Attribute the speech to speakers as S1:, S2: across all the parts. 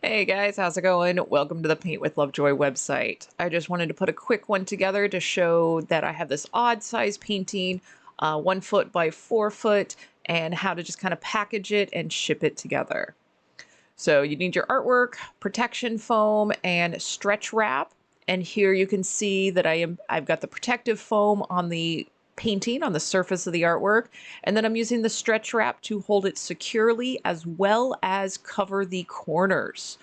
S1: Hey guys, how's it going? Welcome to the Paint with Lovejoy website. I just wanted to put a quick one together to show that I have this odd size painting, 1 foot by 4 foot, and how to just kind of package it and ship it together. So you need your artwork, protection foam, and stretch wrap. And here you can see that I've got the protective foam on the painting on the surface of the artwork, and then I'm using the stretch wrap to hold it securely as well as cover the corners.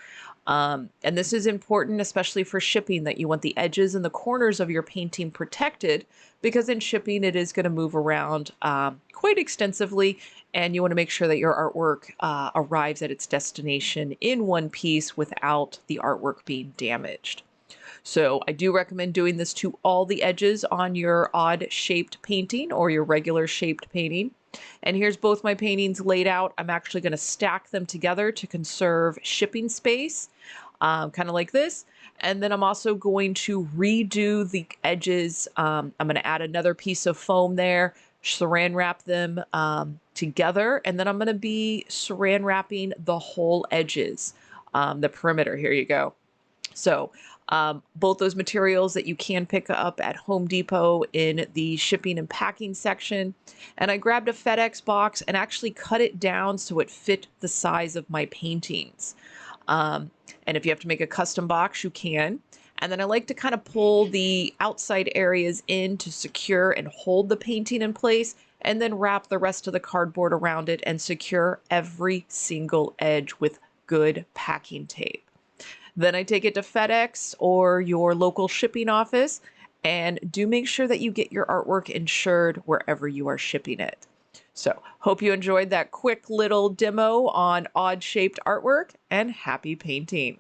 S1: And this is important, especially for shipping, that you want the edges and the corners of your painting protected, because in shipping it is going to move around quite extensively, and you want to make sure that your artwork arrives at its destination in one piece without the artwork being damaged. So I do recommend doing this to all the edges on your odd shaped painting or your regular shaped painting. And here's both my paintings laid out. I'm actually going to stack them together to conserve shipping space, kind of like this. And then I'm also going to redo the edges. I'm going to add another piece of foam there, saran wrap them together, and then I'm going to be saran wrapping the whole edges, the perimeter. Here you go. So both those materials that you can pick up at Home Depot in the shipping and packing section. And I grabbed a FedEx box and actually cut it down so it fit the size of my paintings. And if you have to make a custom box, you can. And then I like to kind of pull the outside areas in to secure and hold the painting in place, and then wrap the rest of the cardboard around it and secure every single edge with good packing tape. Then I take it to FedEx or your local shipping office, and do make sure that you get your artwork insured wherever you are shipping it. So, hope you enjoyed that quick little demo on odd shaped artwork, and happy painting.